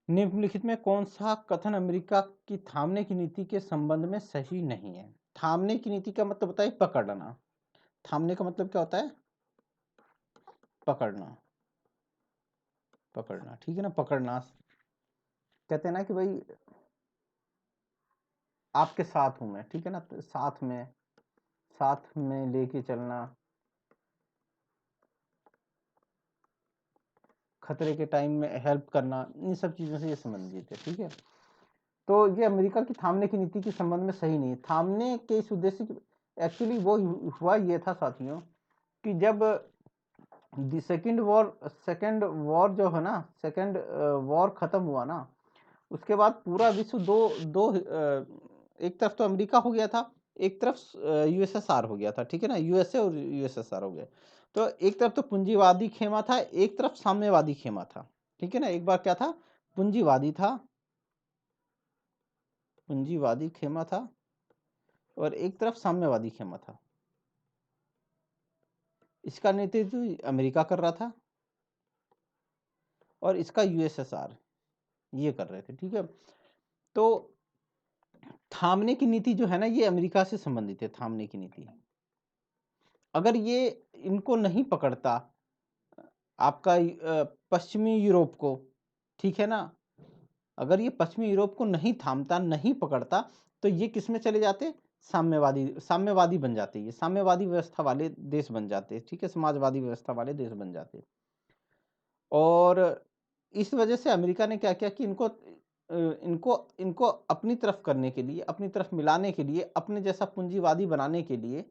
निम्नलिखित में कौन सा कथन अमेरिका की थामने की नीति के संबंध में सही नहीं है? थामने की नीति का मतलब होता है पकड़ना, थामने का मतलब क्या होता है? पकड़ना, पकड़ना, ठीक है ना, पकड़ना। कहते हैं ना कि भाई आपके साथ हूं मैं, ठीक है ना, तो साथ में लेके चलना, खतरे के टाइम में हेल्प करना, इन सब चीजों से ये संबंधित है, ठीक है। तो ये अमेरिका की थामने की नीति के संबंध में सही नहीं है। थामने के इस उद्देश्य की एक्चुअली वो हुआ ये था साथियों, कि जब सेकेंड वॉर जो है ना, सेकेंड वॉर खत्म हुआ ना, उसके बाद पूरा विश्व दो दो एक तरफ तो अमेरिका हो गया था, एक तरफ USSR हो गया था, ठीक है ना, USA और USSR हो गया। तो एक तरफ तो पूंजीवादी खेमा था, एक तरफ साम्यवादी खेमा था, ठीक है ना। एक बार क्या था, पूंजीवादी था, पूंजीवादी खेमा था, और एक तरफ साम्यवादी खेमा था। इसका नेतृत्व अमेरिका कर रहा था, और इसका USSR ये कर रहे थे, ठीक है। तो थामने की नीति जो है ना, ये अमेरिका से संबंधित है, थामने की नीति। अगर ये इनको नहीं पकड़ता आपका पश्चिमी यूरोप को, ठीक है ना, अगर ये पश्चिमी यूरोप को नहीं थामता, नहीं पकड़ता, तो ये किस में चले जाते? साम्यवादी बन जाते, ये साम्यवादी व्यवस्था वाले देश बन जाते, ठीक है, समाजवादी व्यवस्था वाले देश बन जाते। और इस वजह से अमेरिका ने क्या किया कि इनको अपनी तरफ करने के लिए, अपनी तरफ मिलाने के लिए, अपने जैसा पूंजीवादी बनाने के लिए,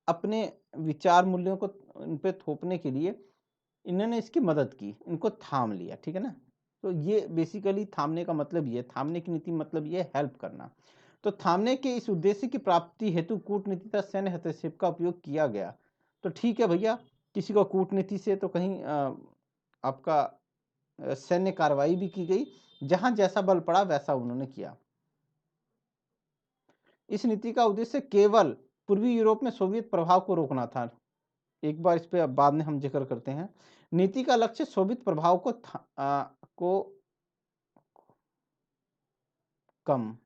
अपने विचार मूल्यों को इन पे थोपने के लिए इन्होंने इसकी मदद की, इनको थाम लिया, ठीक है ना। तो ये बेसिकली थामने का मतलब ये, थामने की नीति मतलब ये हेल्प करना। तो थामने के इस उद्देश्य की प्राप्ति हेतु कूटनीति तथा सैन्य हस्तक्षेप का उपयोग किया गया। तो ठीक है भैया, किसी को कूटनीति से तो कहीं आपका सैन्य कार्रवाई भी की गई, जहां जैसा बल पड़ा वैसा उन्होंने किया। इस नीति का उद्देश्य केवल पूर्वी यूरोप में सोवियत प्रभाव को रोकना था। एक बार इस पे बाद में हम जिक्र करते हैं। नीति का लक्ष्य सोवियत प्रभाव को कम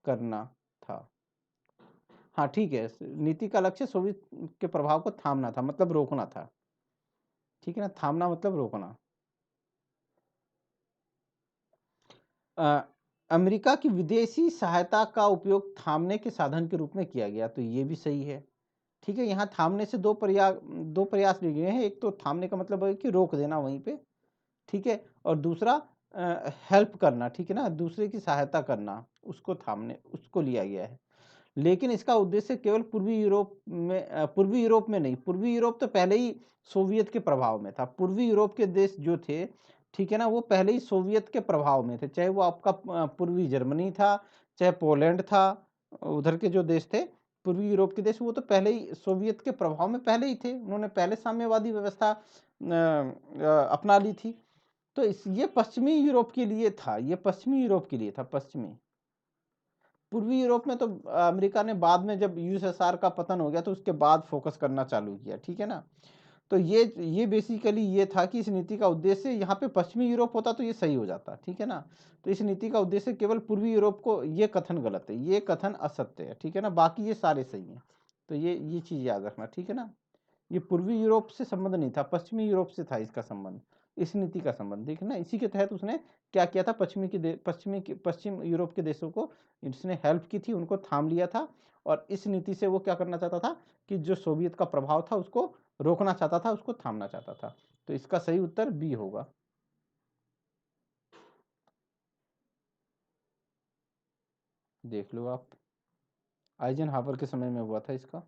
करना था। हाँ ठीक है, नीति का लक्ष्य सोवियत के प्रभाव को थामना था, मतलब रोकना था, ठीक है ना, थामना मतलब रोकना। अमेरिका की विदेशी सहायता का उपयोग थामने के साधन के रूप में किया गया, तो ये भी सही है, ठीक है। यहाँ थामने से दो प्रयास लिए गए हैं। एक तो थामने का मतलब है कि रोक देना वहीं पे, ठीक है, और दूसरा हेल्प करना, ठीक है ना, दूसरे की सहायता करना, उसको थामने, उसको लिया गया है। लेकिन इसका उद्देश्य केवल पूर्वी यूरोप में नहीं, पूर्वी यूरोप तो पहले ही सोवियत के प्रभाव में था। पूर्वी यूरोप के देश जो थे, ठीक है ना, वो पहले ही सोवियत के प्रभाव में थे, चाहे वो आपका पूर्वी जर्मनी था, चाहे पोलैंड था, उधर के जो देश थे पूर्वी यूरोप के देश, वो तो पहले ही सोवियत के प्रभाव में पहले ही थे, उन्होंने पहले साम्यवादी व्यवस्था अपना ली थी। तो ये पश्चिमी यूरोप के लिए था, ये पश्चिमी यूरोप के लिए था, पश्चिमी। पूर्वी यूरोप में तो अमेरिका ने बाद में, जब यूएसएसआर का पतन हो गया तो उसके बाद फोकस करना चालू किया, ठीक है ना। तो ये बेसिकली ये था कि इस नीति का उद्देश्य, यहाँ पे पश्चिमी यूरोप होता तो ये सही हो जाता, ठीक है ना। तो इस नीति का उद्देश्य केवल पूर्वी यूरोप को, ये कथन गलत है, ये कथन असत्य है, ठीक है ना, बाकी ये सारे सही हैं। तो ये चीज याद रखना, ठीक है ना। ये पूर्वी यूरोप से संबंध नहीं था, पश्चिमी यूरोप से था इसका संबंध, इस नीति का संबंध, देखना। इसी के तहत उसने क्या किया था, पश्चिम यूरोप के देशों को इसने हेल्प की थी, उनको थाम लिया था। और इस नीति से वो क्या करना चाहता था कि जो सोवियत का प्रभाव था उसको रोकना चाहता था, उसको थामना चाहता था। तो इसका सही उत्तर बी होगा। देख लो आप, आइजनहावर के समय में हुआ था इसका।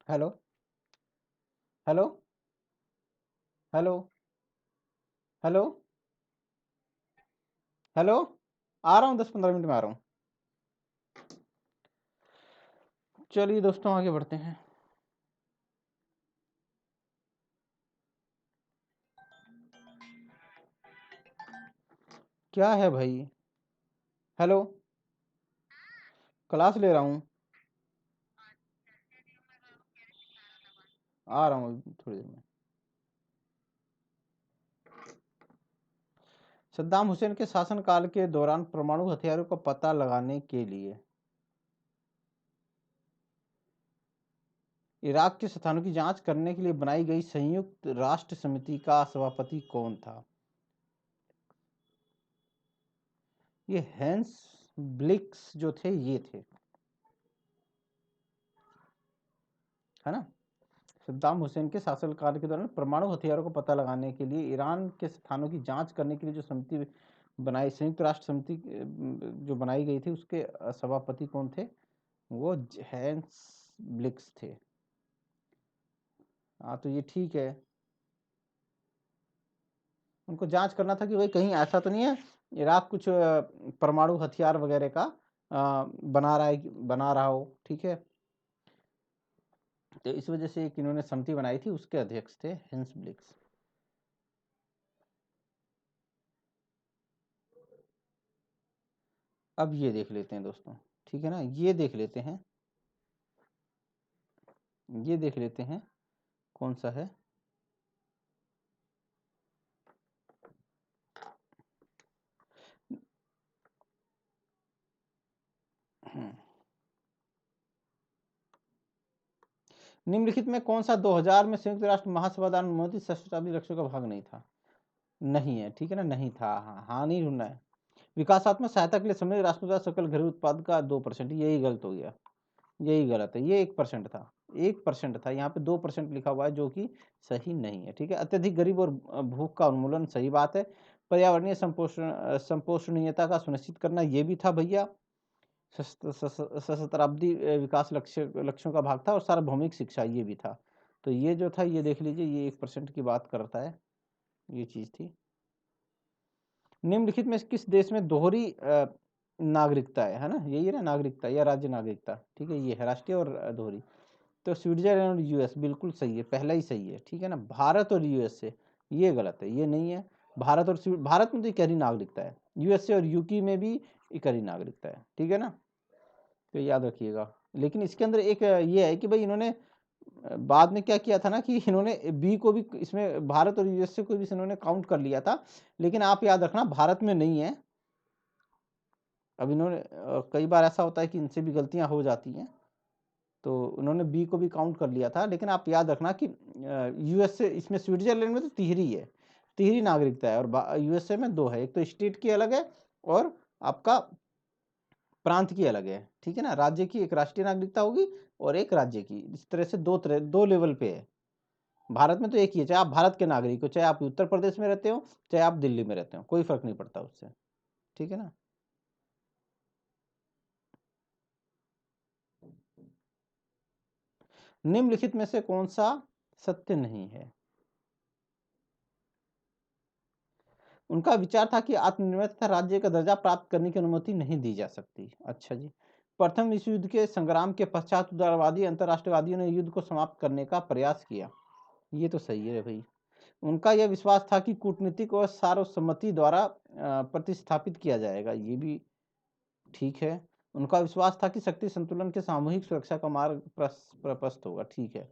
Hello hello hello hello hello, आ रहा हूँ, 10-15 मिनट में आ रहा हूँ। चलिए दोस्तों, आगे बढ़ते हैं। क्या है भाई? हेलो, क्लास ले रहा हूँ, आ रहा हूँ थोड़ी देर में। सद्दाम हुसैन के शासनकाल के दौरान परमाणु हथियारों का पता लगाने के लिए इराक के स्थानों की जांच करने के लिए बनाई गई संयुक्त राष्ट्र समिति का सभापति कौन था? ये हैंस ब्लिक्स जो थे, ये थे, है ना। सद्दाम हुसैन के शासनकाल के दौरान परमाणु हथियारों को पता लगाने के लिए ईरान के स्थानों की जांच करने के लिए जो समिति बनाई, संयुक्त राष्ट्र समिति जो बनाई गई थी, उसके सभापति कौन थे? वो हैंस ब्लिक्स थे। हाँ, तो ये ठीक है, उनको जांच करना था कि भाई कहीं ऐसा तो नहीं है इराक कुछ परमाणु हथियार वगैरह का बना रहा हो, ठीक है। तो इस वजह से एक इन्होंने समिति बनाई थी, उसके अध्यक्ष थे हेंस ब्लिक्स। अब ये देख लेते हैं दोस्तों, ठीक है ना, ये देख लेते हैं, ये देख लेते हैं कौन सा है। निम्नलिखित में कौन सा 2000 में संयुक्त राष्ट्र महासभा द्वारा अनुमोदित शताब्दी लक्ष्यों का भाग नहीं था? नहीं है, ठीक है ना, नहीं था। हाँ नहीं ढूंढना है। विकासात्मक सहायता के लिए समृद्ध राष्ट्रों द्वारा सकल घरेलू उत्पाद का 2%, यही गलत हो गया, यही गलत है। ये 1% था, 1% था, यहाँ पे 2% लिखा हुआ है जो कि सही नहीं है, ठीक है। अत्यधिक गरीब और भूख का उन्मूलन, सही बात है। पर्यावरणीय संपोषणीयता का सुनिश्चित करना, ये भी था भैया। सहस्त्राब्दी विकास लक्ष्यों का भाग था। और सार्वभौमिक शिक्षा, ये भी था। तो ये जो था, ये देख लीजिए, ये 1% की बात करता है, ये चीज थी। निम्नलिखित में किस देश में दोहरी नागरिकता है ना, यही है ना, नागरिकता या राज्य नागरिकता, ठीक है, ये है राष्ट्रीय और दोहरी। तो स्विट्जरलैंड और यूएस, बिल्कुल सही है, पहला ही सही है, ठीक है ना। भारत और यूएसए, ये गलत है, ये नहीं है। भारत और भारत में तो इकहरी नागरिकता है, यूएसए और यूके में भी इकहरी नागरिकता है, ठीक है ना, तो याद रखिएगा। लेकिन इसके अंदर एक ये है कि भाई इन्होंने बाद में क्या किया था ना कि इन्होंने बी को भी इसमें, भारत और यूएसए को भी इन्होंने काउंट कर लिया था। लेकिन आप याद रखना, भारत में नहीं है। अब इन्होंने कई बार ऐसा होता है कि इनसे भी गलतियां हो जाती हैं, तो उन्होंने बी को भी काउंट कर लिया था। लेकिन आप याद रखना कि यूएसए, इसमें स्विट्जरलैंड में तो तिहरी है, तिहरी नागरिकता है, और यूएसए में 2 है, एक तो स्टेट की अलग है और आपका प्रांत की अलग है, ठीक है ना। राज्य की एक राष्ट्रीय नागरिकता होगी और एक राज्य की, इस तरह से दो लेवल पे है। भारत में तो एक ही है, चाहे आप भारत के नागरिक हो, चाहे आप उत्तर प्रदेश में रहते हो, चाहे आप दिल्ली में रहते हो, कोई फर्क नहीं पड़ता उससे, ठीक है ना। निम्नलिखित में से कौन सा सत्य नहीं है? उनका विचार था कि आत्मनिर्भर तथा राज्य का दर्जा प्राप्त करने की अनुमति नहीं दी जा सकती। अच्छा जी। प्रथम विश्व युद्ध के संग्राम के पश्चात उदारवादी अंतर्राष्ट्रवादियों ने युद्ध को समाप्त करने का प्रयास किया, ये तो सही है भाई। उनका यह विश्वास था कि कूटनीतिक और सर्वसम्मति द्वारा प्रतिस्थापित किया जाएगा, ये भी ठीक है। उनका विश्वास था कि शक्ति संतुलन के सामूहिक सुरक्षा का मार्ग प्रशस्त होगा, ठीक है,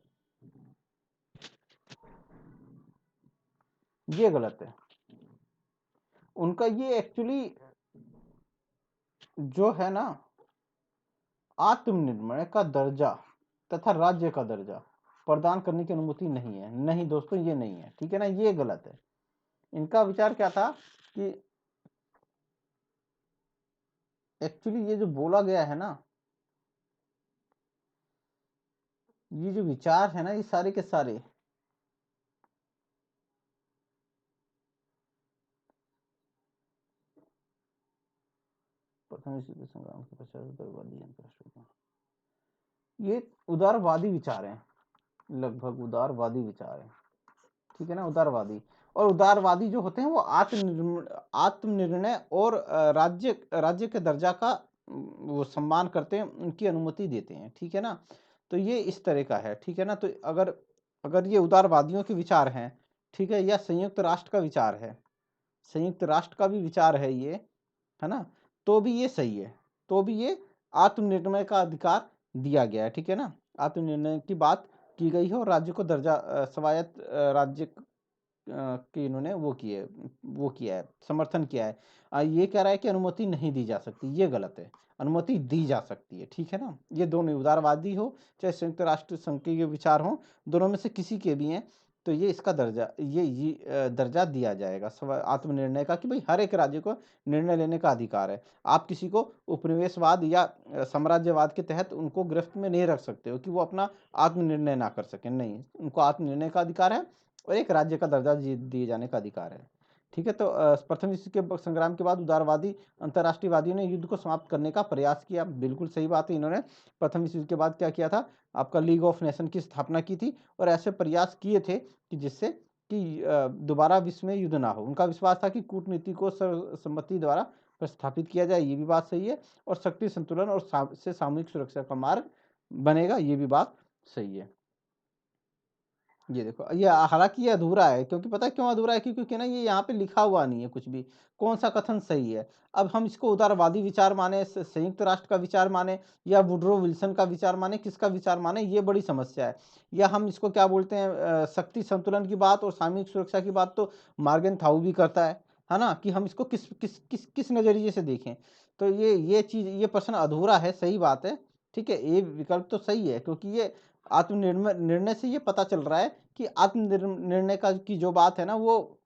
ये गलत है। उनका ये एक्चुअली जो है ना, आत्मनिर्भर का दर्जा तथा राज्य का दर्जा प्रदान करने की अनुमति नहीं है। नहीं दोस्तों, ये नहीं है, ठीक है ना, ये गलत है। इनका विचार क्या था कि एक्चुअली ये जो बोला गया है ना, ये जो विचार है ना, ये सारे के सारे प्रथम विश्व युद्ध संग्राम के पश्चात उदारवादी अंतर्राष्ट्रीय, ये उदारवादी विचार हैं, लगभग उदारवादी विचार है, ठीक है ना, उदारवादी। और उदारवादी जो होते हैं वो आत्मनिर्णय और राज्य के दर्जा का वो सम्मान करते हैं, उनकी अनुमति देते हैं, ठीक है ना। तो ये इस तरह का है, ठीक है ना। तो अगर अगर ये उदारवादियों के विचार हैं, ठीक है, या संयुक्त राष्ट्र का विचार है, संयुक्त राष्ट्र का भी विचार है ये, है ना, तो भी ये सही है, तो भी ये आत्मनिर्णय का अधिकार दिया गया है, ठीक है ना। आत्मनिर्णय की बात की गई है और राज्य को दर्जा स्वायत्त राज्य की इन्होंने वो किया है, समर्थन किया है। ये कह रहा है कि अनुमति नहीं दी जा सकती, ये गलत है, अनुमति दी जा सकती है, ठीक है ना। ये दोनों, उदारवादी हो चाहे संयुक्त राष्ट्र संघ के विचार हो, दोनों में से किसी के भी हैं, तो ये इसका दर्जा, ये दर्जा दिया जाएगा आत्मनिर्णय का, कि भाई हर एक राज्य को निर्णय लेने का अधिकार है। आप किसी को उपनिवेशवाद या साम्राज्यवाद के तहत उनको गिरफ्त में नहीं रख सकते हो कि वो अपना आत्मनिर्णय ना कर सके, नहीं, उनको आत्मनिर्णय का अधिकार है और एक राज्य का दर्जा दिए जाने का अधिकार है, ठीक है। तो प्रथम विश्व के संग्राम के बाद उदारवादी अंतर्राष्ट्रीयवादियों ने युद्ध को समाप्त करने का प्रयास किया, बिल्कुल सही बात है। इन्होंने प्रथम विश्व युद्ध के बाद क्या किया था, आपका लीग ऑफ नेशन की स्थापना की थी और ऐसे प्रयास किए थे कि जिससे कि दोबारा विश्व में युद्ध ना हो। उनका विश्वास था कि कूटनीति को सर्वसम्मति द्वारा प्रस्थापित किया जाए, ये भी बात सही है। और शक्ति संतुलन और से सामूहिक सुरक्षा का मार्ग बनेगा, ये भी बात सही है। ये देखो, ये हालांकि ये अधूरा है, क्योंकि पता है क्यों अधूरा है, क्योंकि ना ये यहाँ पे लिखा हुआ नहीं है कुछ भी, कौन सा कथन सही है। अब हम इसको उदारवादी विचार माने, संयुक्त राष्ट्र का विचार माने, या वुडरो विल्सन का विचार माने, किसका विचार माने, ये बड़ी समस्या है। या हम इसको क्या बोलते हैं, शक्ति संतुलन की बात और सामूहिक सुरक्षा की बात तो मार्गन थाऊ भी करता है ना, कि हम इसको किस किस किस किस नजरिए से देखें। तो ये चीज, ये प्रश्न अधूरा है, सही बात है, ठीक है। ये विकल्प तो सही है, क्योंकि ये निर्णय से ये पता चल रहा है कि निर्णय का की जो बात है ना, वो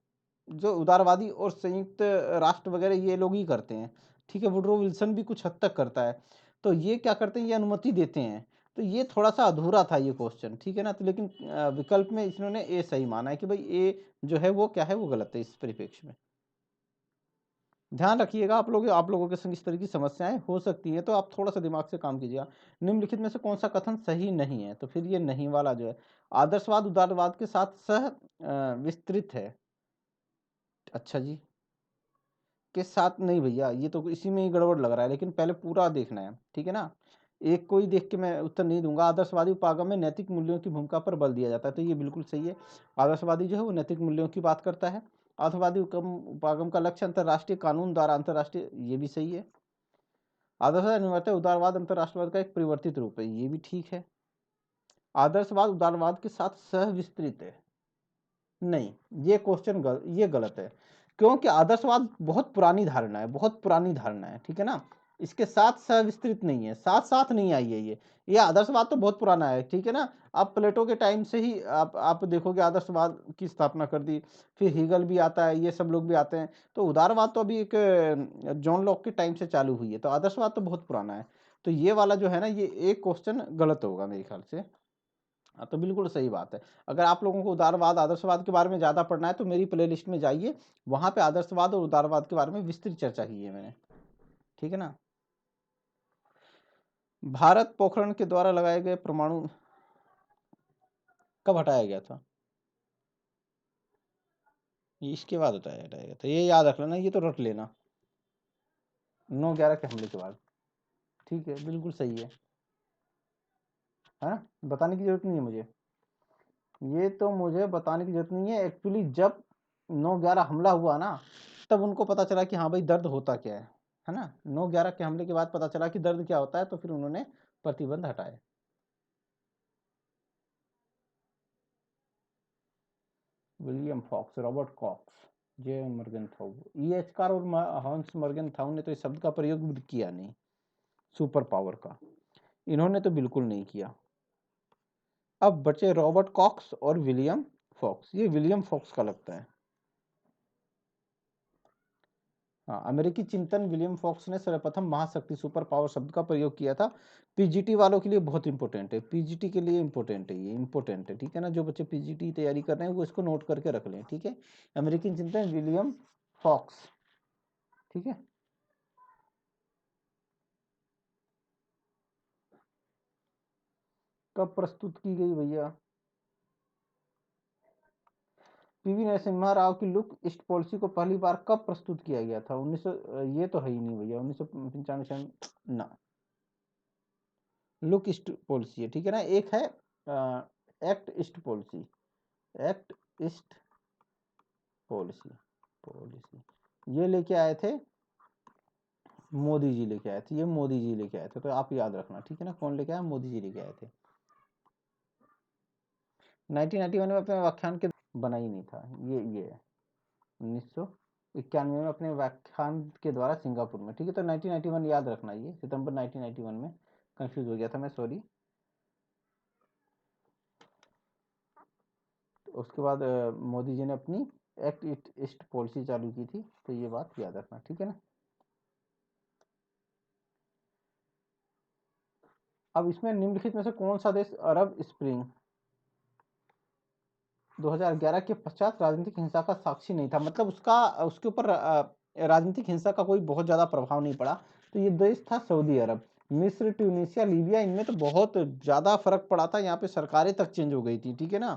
जो उदारवादी और संयुक्त राष्ट्र वगैरह ये लोग ही करते हैं, ठीक है। वुडरो विल्सन भी कुछ हद तक करता है, तो ये क्या करते हैं, ये अनुमति देते हैं। तो ये थोड़ा सा अधूरा था ये क्वेश्चन, ठीक है ना। तो लेकिन विकल्प में इन्होंने ए सही माना है कि भाई ए जो है वो क्या है, वो गलत है इस परिप्रेक्ष्य में। ध्यान रखिएगा, आप लोगों के संग इस तरह की समस्याएं हो सकती है, तो आप थोड़ा सा दिमाग से काम कीजिएगा। निम्नलिखित में से कौन सा कथन सही नहीं है, तो फिर ये नहीं वाला जो है, आदर्शवाद उदारवाद के साथ सह विस्तृत है। अच्छा जी, के साथ नहीं भैया, ये तो इसी में ही गड़बड़ लग रहा है, लेकिन पहले पूरा देखना है, ठीक है ना। एक कोई देख के मैं उत्तर नहीं दूंगा। आदर्शवादी उपागम में नैतिक मूल्यों की भूमिका पर बल दिया जाता है, तो ये बिल्कुल सही है। आदर्शवादी जो है वो नैतिक मूल्यों की बात करता है। आदर्शवादी उपागम का लक्ष्य अंतर्राष्ट्रीय कानून द्वारा अंतर्राष्ट्रीय, ये भी सही है। आदर्शवाद अनिवार्यतः उदारवाद अंतर्राष्ट्रवाद का एक परिवर्तित रूप है, ये भी ठीक है। आदर्शवाद उदारवाद के साथ सह विस्तृत है, नहीं, ये क्वेश्चन ये गलत है, क्योंकि आदर्शवाद बहुत पुरानी धारणा है, बहुत पुरानी धारणा है, ठीक है ना। इसके साथ सह विस्तृत नहीं है, साथ साथ नहीं आई है ये आदर्शवाद तो बहुत पुराना है, ठीक है ना। आप प्लेटो के टाइम से ही आप देखोगे आदर्शवाद की स्थापना कर दी, फिर हीगल भी आता है, ये सब लोग भी आते हैं। तो उदारवाद तो अभी एक जॉन लॉक के टाइम से चालू हुई है, तो आदर्शवाद तो बहुत पुराना है। तो ये वाला जो है ना, ये एक क्वेश्चन गलत होगा मेरे ख्याल से। हाँ, तो बिल्कुल सही बात है। अगर आप लोगों को उदारवाद आदर्शवाद के बारे में ज़्यादा पढ़ना है, तो मेरी प्लेलिस्ट में जाइए, वहाँ पे आदर्शवाद और उदारवाद के बारे में विस्तृत चर्चा की है मैंने, ठीक है ना। भारत पोखरण के द्वारा लगाए गए परमाणु कब हटाया गया था? ये इसके बाद हटाया गया था, ये याद रख लेना, ये तो रट लेना, 9/11 के हमले के बाद, ठीक है, बिल्कुल सही है। हाँ, बताने की जरूरत नहीं है मुझे, ये तो मुझे बताने की जरूरत नहीं है। एक्चुअली जब 9/11 हमला हुआ ना, तब उनको पता चला कि हाँ भाई दर्द होता क्या है ना। 9/11 के हमले के बाद पता चला कि दर्द क्या होता है, तो फिर उन्होंने प्रतिबंध हटाए। विलियम फॉक्स, रॉबर्ट कॉक्स, जे मर्गेनथाउ, E.H. कार और हॉन्स मर्गेनथाउ ने तो इस शब्द का प्रयोग भी किया नहीं, सुपर पावर का, इन्होंने तो बिल्कुल नहीं किया। अब बचे रॉबर्ट कॉक्स और विलियम फॉक्स, ये विलियम फॉक्स का लगता है। हाँ, अमेरिकी चिंतन विलियम फॉक्स ने सर्वप्रथम महाशक्ति सुपर पावर शब्द का प्रयोग किया था। पीजीटी वालों के लिए बहुत इंपॉर्टेंट है, पीजीटी के लिए इंपॉर्टेंट है, ये इंपॉर्टेंट है, ठीक है ना। जो बच्चे पीजीटी तैयारी कर रहे हैं वो इसको नोट करके रख लें, ठीक है। अमेरिकी चिंतन विलियम फॉक्स, ठीक है। कब प्रस्तुत की गई भैया? पीवी नरसिम्हा राव की लुक ईस्ट पॉलिसी को पहली बार कब प्रस्तुत किया गया था? 1900, ये तो है ही नहीं भैया, 1995 ना। लुक ईस्ट पॉलिसी है, ठीक है ना। एक है act east policy, act east policy, ये लेके आए थे मोदी जी, लेके आए थे, ये मोदी जी लेके आए थे, तो आप याद रखना, ठीक है ना। कौन लेके आया? मोदी जी लेके आए थे। 1991 में अपने व्याख्यान के बना ही नहीं था, ये है 1991 में अपने व्याख्यान के द्वारा सिंगापुर में, ठीक है। तो 1991 याद रखना, ये सितंबर 1991 में, कंफ्यूज हो गया था मैं, सॉरी। तो उसके बाद मोदी जी ने अपनी एक्ट ईस्ट पॉलिसी चालू की थी, तो ये बात याद रखना, ठीक है ना। अब इसमें निम्नलिखित में से कौन सा देश अरब स्प्रिंग 2011 के पश्चात राजनीतिक हिंसा का साक्षी नहीं था, मतलब उसके ऊपर राजनीतिक हिंसा का कोई बहुत ज्यादा प्रभाव नहीं पड़ा। तो ये देश था सऊदी अरब। मिस्र, ट्यूनीसिया, लीबिया, इनमें तो बहुत ज्यादा फर्क पड़ा था, यहाँ पे सरकारें तक चेंज हो गई थी, ठीक है ना।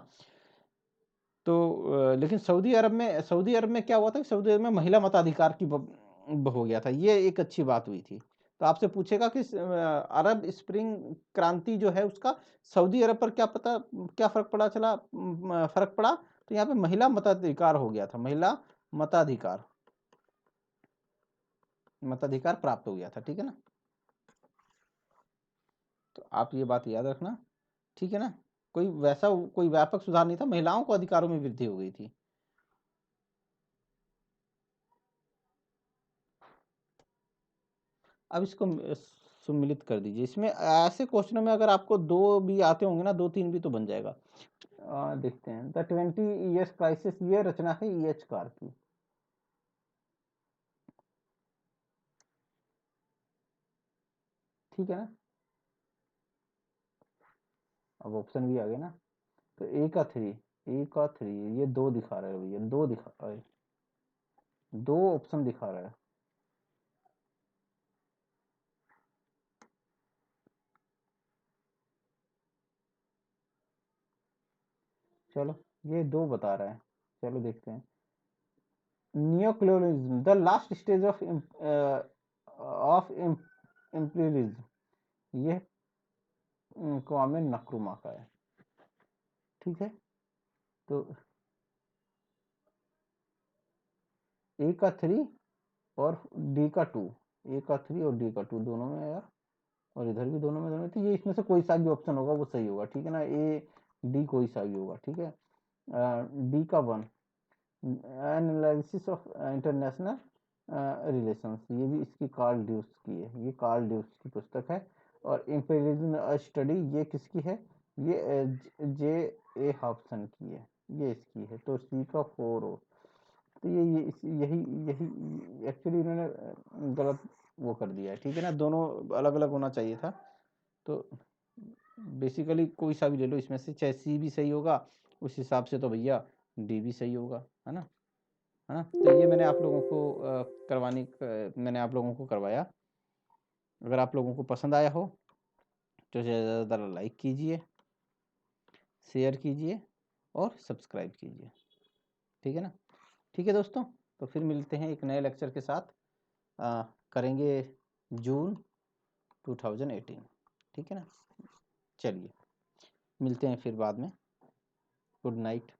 तो लेकिन सऊदी अरब में क्या हुआ था कि सऊदी अरब में महिला मताधिकार की हो गया था, ये एक अच्छी बात हुई थी। तो आपसे पूछेगा कि अरब स्प्रिंग क्रांति जो है उसका सऊदी अरब पर क्या फर्क पड़ा, तो यहाँ पे महिला मताधिकार हो गया था, महिला मताधिकार मताधिकार प्राप्त हो गया था, ठीक है ना। तो आप ये बात याद रखना, ठीक है ना। कोई व्यापक सुधार नहीं था, महिलाओं को अधिकारों में वृद्धि हो गई थी। अब इसको सुमिलित कर दीजिए। इसमें ऐसे क्वेश्चनों में अगर आपको 2 भी आते होंगे ना, 2-3 भी तो बन जाएगा। देखते हैं। द 20 ईयर्स क्राइसिस, ये रचना है EH कार की। ठीक है ना, अब ऑप्शन भी आ गए ना। तो ए का 3 ये 2 दिखा रहा है भैया, 2 दिखा रहा है, 2 ऑप्शन दिखा रहा है। चलो ये 2 बता रहा है, चलो देखते हैं। Neocolonialism, the last stage of imperialism, ये क्वामे नक्रुमा का है। ठीक है, तो ए का 3 और डी का 2, ए का 3 और डी का 2 दोनों में यार, और इधर भी दोनों में, तो ये इसमें से कोई सा भी ऑप्शन होगा वो सही होगा। ठीक है ना, ए डी कोई सा भी होगा। ठीक है, डी का 1, एनालिसिस ऑफ इंटरनेशनल रिलेशंस, ये भी इसकी कार्ल ड्यूस की है, ये कार्ल ड्यूस की पुस्तक है। और इंपीरियलिज्म स्टडी, ये किसकी है, ये जे ए हॉब्सन की है, ये इसकी है। तो सी का 4 हो, तो यही यही एक्चुअली इन्होंने गलत वो कर दिया है। ठीक है ना, दोनों अलग अलग होना चाहिए था। तो बेसिकली कोई सा भी ले लो इसमें से, चाहे सी भी सही होगा उस हिसाब से, तो भैया डी भी सही होगा, है ना, है ना। तो ये मैंने आप लोगों को मैंने आप लोगों को करवाया। अगर आप लोगों को पसंद आया हो तो ज़्यादा से ज़्यादा लाइक कीजिए, शेयर कीजिए और सब्सक्राइब कीजिए। ठीक है ना, ठीक है दोस्तों, तो फिर मिलते हैं एक नए लेक्चर के साथ, करेंगे जून 2018। ठीक है ना, चलिए मिलते हैं फिर बाद में। Good night.